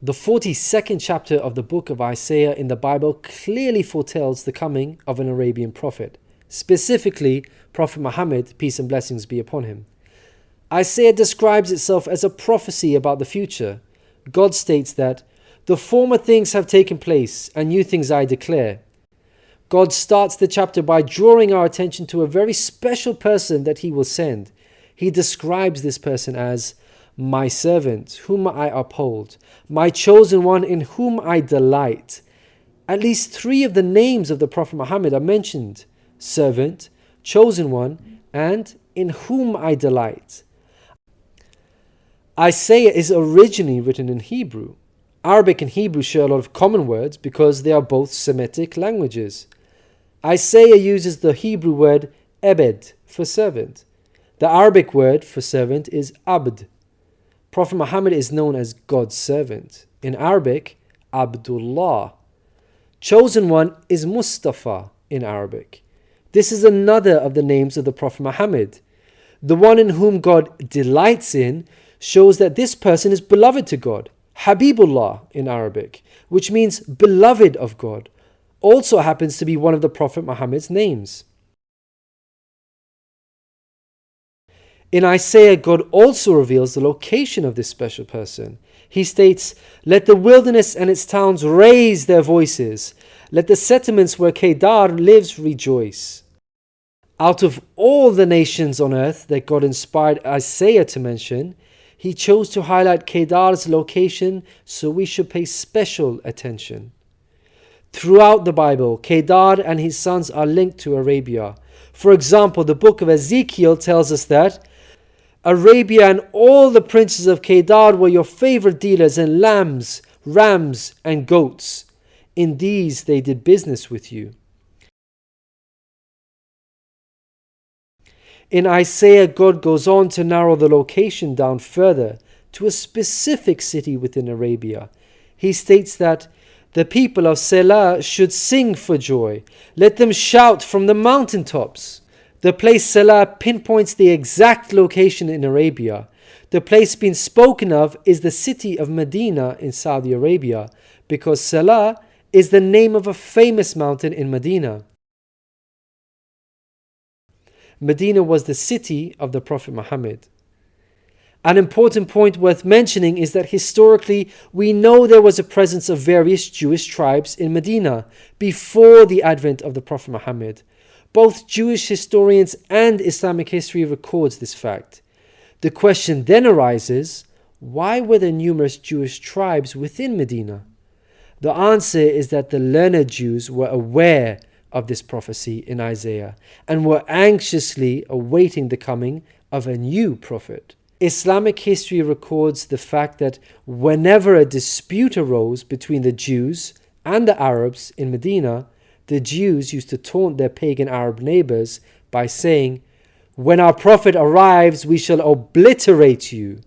The 42nd chapter of the book of Isaiah in the Bible clearly foretells the coming of an Arabian prophet, specifically Prophet Muhammad, peace and blessings be upon him. Isaiah describes itself as a prophecy about the future. God states that, "The former things have taken place, and new things I declare." God starts the chapter by drawing our attention to a very special person that he will send. He describes this person as my servant, whom I uphold, my chosen one in whom I delight. At least 3 of the names of the Prophet Muhammad are mentioned: servant, chosen one, and in whom I delight. Isaiah is originally written in Hebrew. Arabic and Hebrew share a lot of common words because they are both Semitic languages. Isaiah uses the Hebrew word ebed for servant. The Arabic word for servant is abd. Prophet Muhammad is known as God's servant. In Arabic, Abdullah. Chosen one is Mustafa in Arabic. This is another of the names of the Prophet Muhammad. The one in whom God delights in shows that this person is beloved to God. Habibullah in Arabic, which means beloved of God, also happens to be one of the Prophet Muhammad's names. In Isaiah, God also reveals the location of this special person. He states, "Let the wilderness and its towns raise their voices. Let the settlements where Kedar lives rejoice." Out of all the nations on earth that God inspired Isaiah to mention, he chose to highlight Kedar's location, so we should pay special attention. Throughout the Bible, Kedar and his sons are linked to Arabia. For example, the book of Ezekiel tells us that Arabia and all the princes of Kedar were your favorite dealers in lambs, rams, and goats. In these they did business with you. In Isaiah, God goes on to narrow the location down further to a specific city within Arabia. He states that the people of Selah should sing for joy. Let them shout from the mountaintops. The place Selah pinpoints the exact location in Arabia. The place being spoken of is the city of Madinah in Saudi Arabia, because Selah is the name of a famous mountain in Madinah. Medina was the city of the Prophet Muhammad. An important point worth mentioning is that historically we know there was a presence of various Jewish tribes in Medina before the advent of the Prophet Muhammad. Both Jewish historians and Islamic history records this fact. The question then arises, why were there numerous Jewish tribes within Medina? The answer is that the learned Jews were aware of this prophecy in Isaiah and were anxiously awaiting the coming of a new prophet. Islamic history records the fact that whenever a dispute arose between the Jews and the Arabs in Medina, the Jews used to taunt their pagan Arab neighbors by saying, "When our prophet arrives, we shall obliterate you."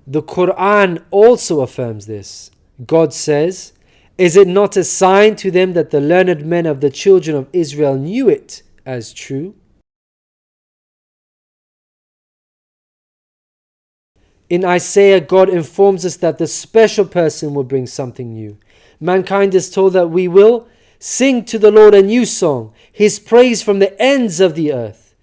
The Quran also affirms this. God says, "Is it not a sign to them that the learned men of the children of Israel knew it as true?" In Isaiah, God informs us that the special person will bring something new. Mankind is told that we will sing to the Lord a new song, His praise from the ends of the earth.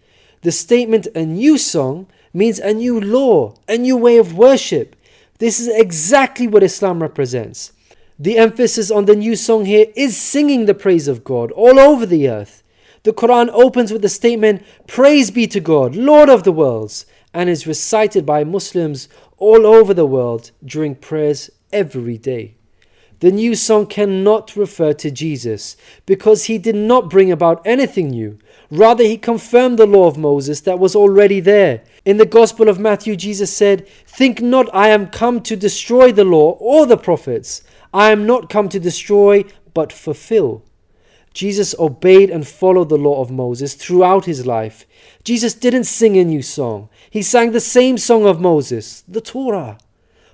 The statement "a new song" means a new law, a new way of worship. This is exactly what Islam represents. The emphasis on the new song here is singing the praise of God all over the earth. The Quran opens with the statement, "Praise be to God, Lord of the worlds," and is recited by Muslims all over the world during prayers every day. The new song cannot refer to Jesus because he did not bring about anything new. Rather, he confirmed the law of Moses that was already there. In the Gospel of Matthew, Jesus said, "Think not I am come to destroy the law or the prophets. I am not come to destroy, but fulfill." Jesus obeyed and followed the law of Moses throughout his life. Jesus didn't sing a new song. He sang the same song of Moses, the Torah.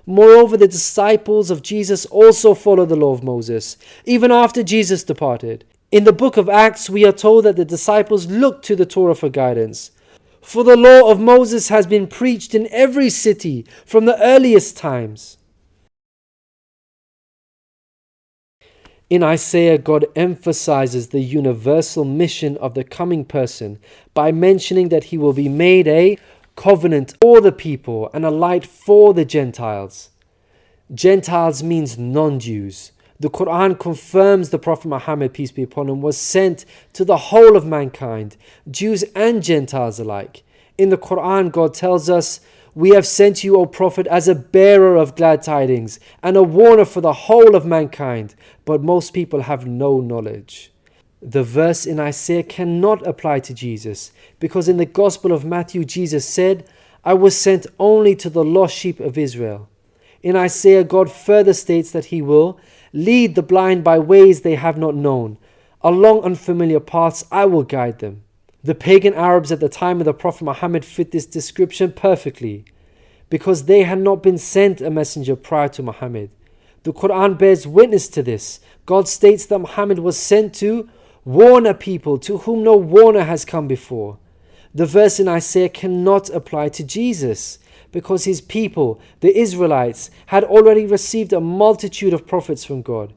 Moreover, the disciples of Jesus also followed the law of Moses, even after Jesus departed. In the book of Acts, we are told that the disciples looked to the Torah for guidance. For the law of Moses has been preached in every city from the earliest times. In Isaiah, God emphasizes the universal mission of the coming person by mentioning that he will be made a covenant for the people and a light for the Gentiles. Gentiles means non-Jews. The Quran confirms the Prophet Muhammad, peace be upon him, was sent to the whole of mankind, Jews and Gentiles alike. In the Quran, God tells us, "We have sent you, O Prophet, as a bearer of glad tidings and a warner for the whole of mankind, but most people have no knowledge." The verse in Isaiah cannot apply to Jesus, because in the Gospel of Matthew, Jesus said, "I was sent only to the lost sheep of Israel." In Isaiah, God further states that he will lead the blind by ways they have not known. Along unfamiliar paths I will guide them. The pagan Arabs at the time of the Prophet Muhammad fit this description perfectly, because they had not been sent a messenger prior to Muhammad. The Quran bears witness to this. God states that Muhammad was sent to warn a people to whom no warner has come before. The verse in Isaiah cannot apply to Jesus, because his people, the Israelites, had already received a multitude of prophets from God.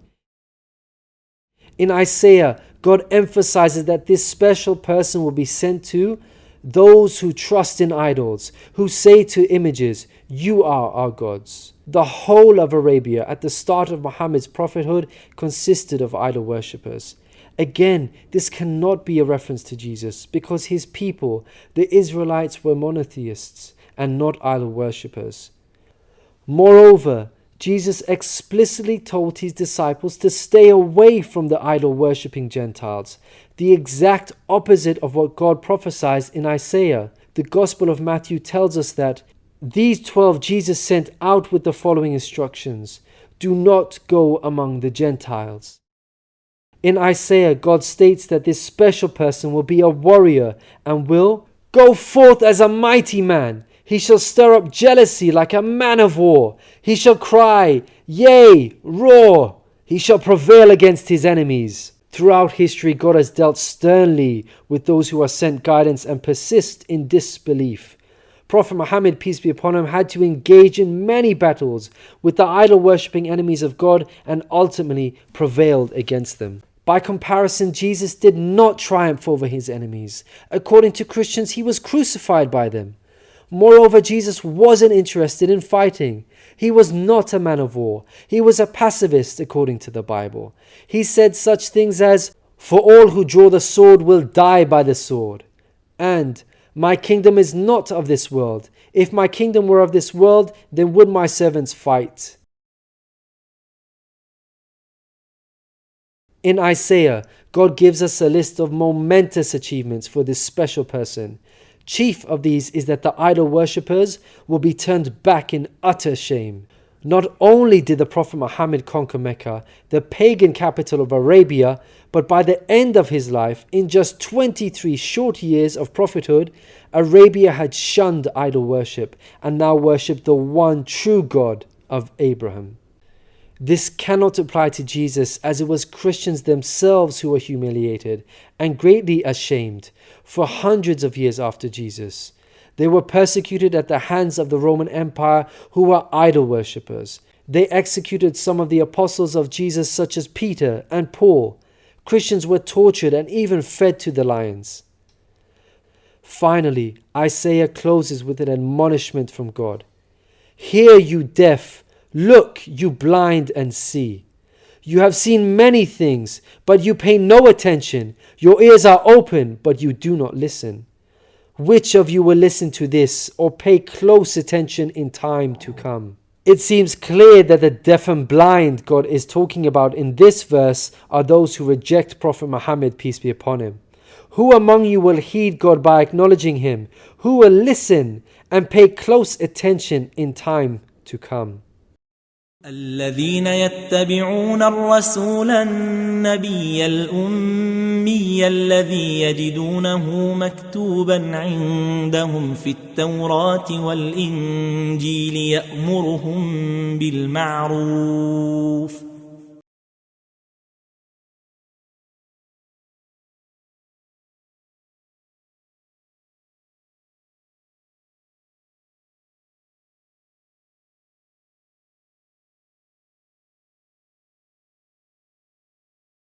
In Isaiah, God emphasizes that this special person will be sent to those who trust in idols, who say to images, "You are our gods." The whole of Arabia at the start of Muhammad's prophethood consisted of idol worshippers. Again, this cannot be a reference to Jesus, because his people, the Israelites, were monotheists and not idol worshippers. Moreover, Jesus explicitly told his disciples to stay away from the idol-worshipping Gentiles, the exact opposite of what God prophesied in Isaiah. The Gospel of Matthew tells us that these 12 Jesus sent out with the following instructions: "Do not go among the Gentiles." In Isaiah, God states that this special person will be a warrior and will go forth as a mighty man. He shall stir up jealousy like a man of war. He shall cry, yea, roar. He shall prevail against his enemies. Throughout history, God has dealt sternly with those who are sent guidance and persist in disbelief. Prophet Muhammad, peace be upon him, had to engage in many battles with the idol-worshipping enemies of God and ultimately prevailed against them. By comparison, Jesus did not triumph over his enemies. According to Christians, he was crucified by them. Moreover, Jesus wasn't interested in fighting. He was not a man of war. He was a pacifist, according to the Bible. He said such things as, "For all who draw the sword will die by the sword," and "My kingdom is not of this world. If my kingdom were of this world, then would my servants fight." In Isaiah, God gives us a list of momentous achievements for this special person. Chief of these is that the idol worshippers will be turned back in utter shame. Not only did the Prophet Muhammad conquer Mecca, the pagan capital of Arabia, but by the end of his life, in just 23 short years of prophethood, Arabia had shunned idol worship and now worshipped the one true God of Abraham. This cannot apply to Jesus, as it was Christians themselves who were humiliated and greatly ashamed for hundreds of years after Jesus. They were persecuted at the hands of the Roman Empire, who were idol worshippers. They executed some of the apostles of Jesus, such as Peter and Paul. Christians were tortured and even fed to the lions. Finally, Isaiah closes with an admonishment from God. "Hear, you deaf. Look, you blind, and see. You have seen many things, but you pay no attention. Your ears are open, but you do not listen. Which of you will listen to this or pay close attention in time to come?" It seems clear that the deaf and blind God is talking about in this verse are those who reject Prophet Muhammad, peace be upon him. Who among you will heed God by acknowledging him? Who will listen and pay close attention in time to come? الذين يتبعون الرسول النبي الأمي الذي يجدونه مكتوبا عندهم في التوراة والإنجيل يأمرهم بالمعروف